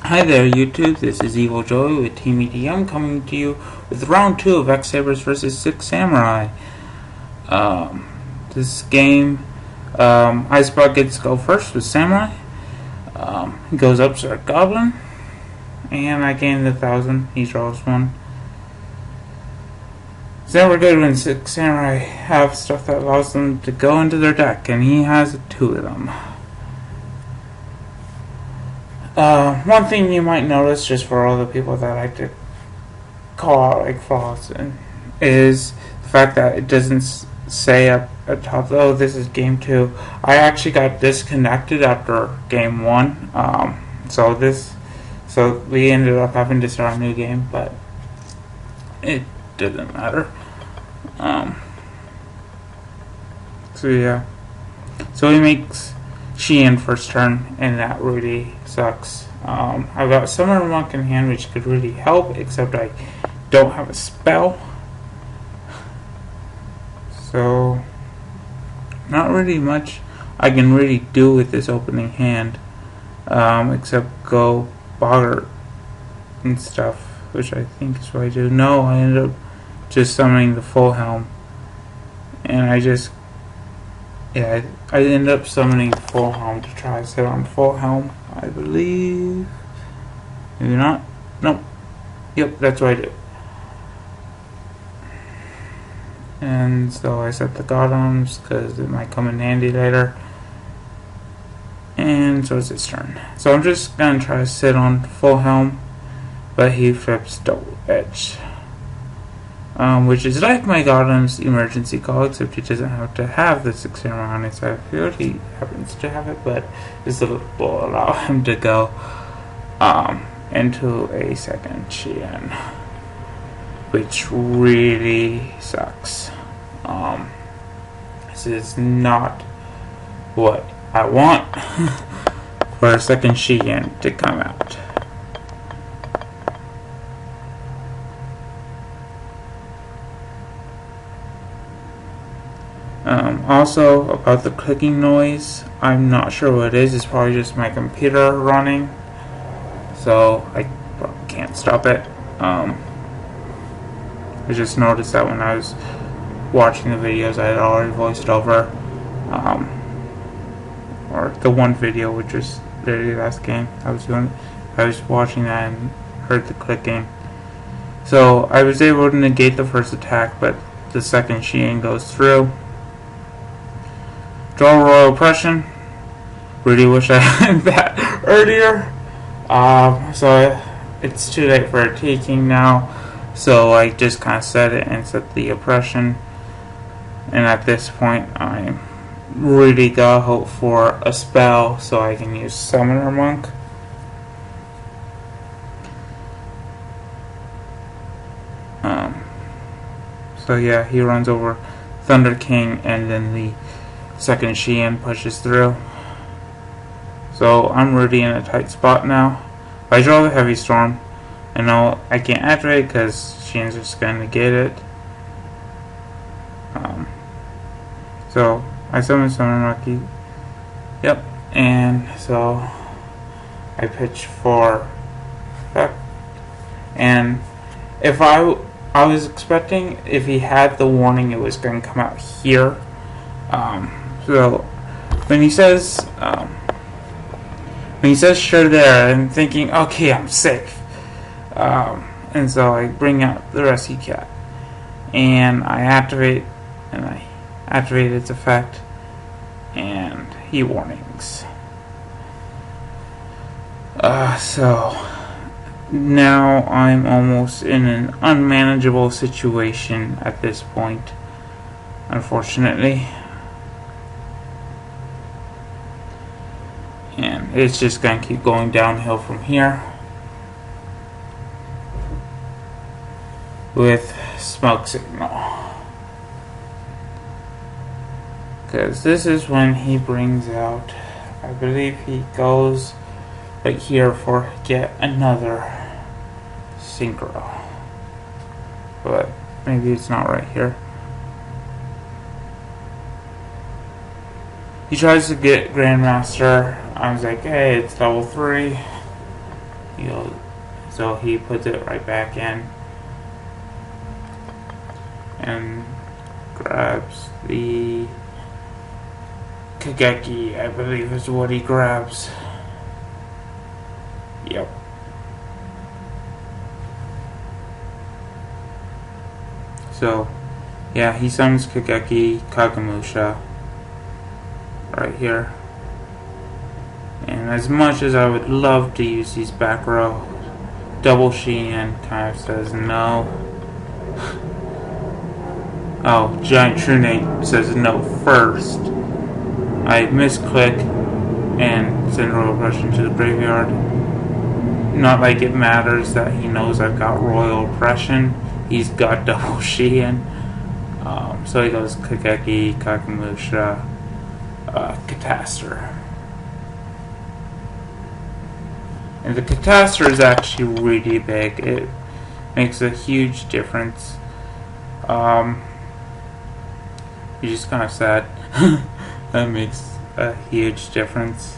Hi there YouTube, this is Evil Joey with Team EDM coming to you with round 2 of X-Sabers versus Six Samurai. This game, IceBug gets to go first with Samurai. He goes up to a Goblin, and I gained 1,000, he draws 1. It's never good when Six Samurai have stuff that allows them to go into their deck, and he has 2 of them. One thing you might notice, just for all the people that like to call out like flaws, is the fact that it doesn't say up at top, oh, this is game 2. I actually got disconnected after game 1, so we ended up having to start a new game, but it didn't matter. So yeah, so he makes Sheehan first turn, and that really sucks. I've got Summoner Monk in hand, which could really help, except I don't have a spell. So, not really much I can really do with this opening hand, except go Boggart and stuff, which I think is what I do. No, I ended up just summoning the Full Helm, and I ended up summoning Full Helm to try to sit on Full Helm, I believe. Maybe not. Nope. Yep, that's what I did. And so I set the Golems because it might come in handy later. And so it's his turn. So I'm just going to try to sit on Full Helm, but he flips Double Edge. Which is like my Golem's emergency call, except he doesn't have to have the 6 Samurai on his side field. He happens to have it, but this will allow him to go into a second Sheehan, which really sucks. This is not what I want for a second Sheehan to come out. Also, about the clicking noise, I'm not sure what it is. It's probably just my computer running, so I can't stop it. I just noticed that when I was watching the videos, I had already voiced over, or the one video, which was literally last game I was watching that and heard the clicking. So I was able to negate the first attack, but the second Sheehan goes through. Draw Royal Oppression. Really wish I had that earlier. So it's too late for a taking now. So I just kind of set it and set the Oppression. And at this point, I'm really gotta hope for a spell so I can use Summoner Monk. So yeah, he runs over Thunder King, and then the second Sheehan pushes through. So I'm really in a tight spot now. If I draw the Heavy Storm, I know I can't activate because Sheehan's just going to negate it. So I summon Summoner Monkey. Yep, and so I pitch for that. And if I was expecting, if he had the warning, it was going to come out here. So when he says sure there, I'm thinking, okay, I'm safe. And so I bring out the Rescue Cat, and I activate its effect, and he warnings. So now I'm almost in an unmanageable situation at this point, unfortunately. And it's just going to keep going downhill from here with Smoke Signal. Because this is when he brings out, I believe he goes right here for yet another Synchro. But maybe it's not right here. He tries to get Grandmaster. I was like, hey, it's level 3. So he puts it right back in and grabs the Kageki, I believe is what he grabs. Yep. So, yeah, he summons Kageki Kagemusha right here. And as much as I would love to use these back row, Double Shein kind of says no. Oh, Giant Trunate says no first. I misclick and send Royal Rush into the graveyard. Not like it matters that he knows I've got Royal Oppression. He's got Double Shein. So he goes Kageki, Kagemusha, Catastor. And the Catastor is actually really big. It makes a huge difference. You're just kind of sad. That makes a huge difference.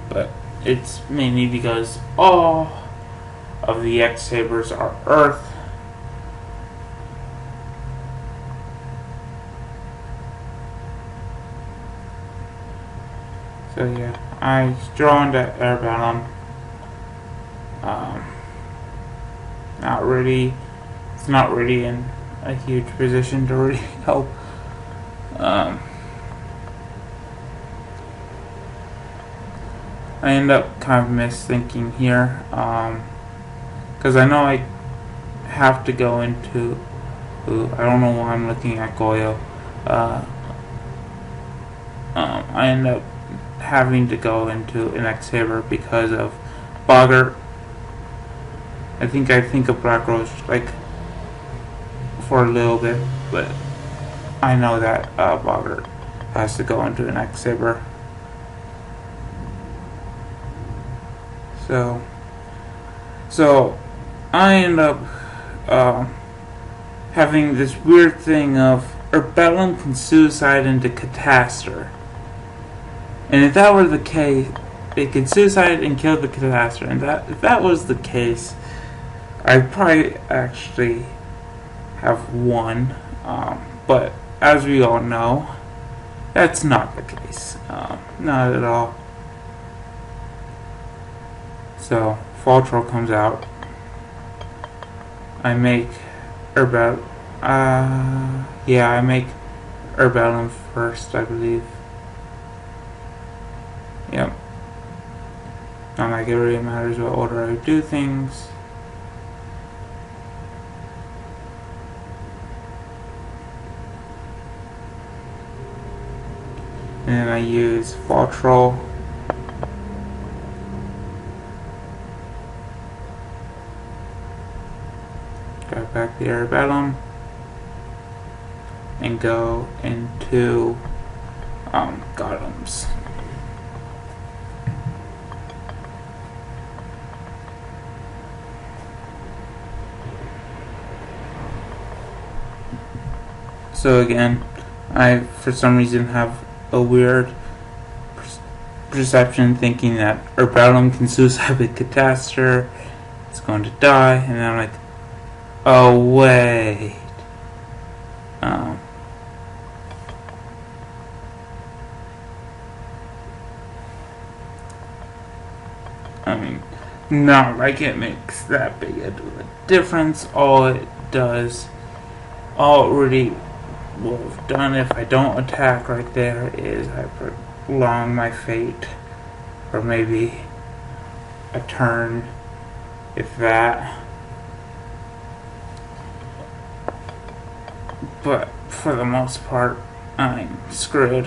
But it's mainly because all of the X-Sabers are Earth. So yeah, I draw into Airbellum. It's not really in a huge position to really help. I end up kind of misthinking here, because I know I have to go into. I don't know why I'm looking at Goyo. I end up having to go into an X-Saber because of Boggart. I think of Black Rose like for a little bit, but I know that Boggart has to go into an X-Saber. So I end up having this weird thing of Airbellum can suicide into Catastor. And if that were the case, it could suicide and kill the Catastor. And if that was the case, I'd probably actually have won. But as we all know, that's not the case. Not at all. So, Fall Troll comes out. I make Airbellum. I make Airbellum first, I believe. Yep. Not like it really matters what order I do things. And then I use Fall Troll. Grab back the Airbellum. And go into Golems. So again, I for some reason have a weird perception thinking that Airbellum can suicide with Catastor, it's going to die, and then I'm like, oh wait. I mean, not like it makes that big a difference. All it really would have done if I don't attack right there is I prolong my fate for maybe a turn, if that. But for the most part, I'm screwed.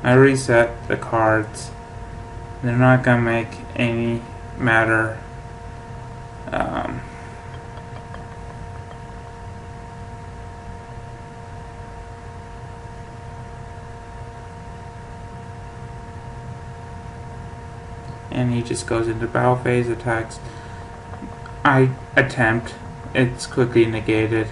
I reset the cards. They're not gonna make any matter. And he just goes into battle phase, attacks. I attempt it's quickly negated.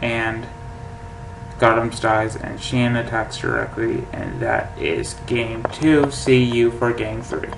And Gotham's dies and Shan attacks directly, and that is game 2. See you for game 3.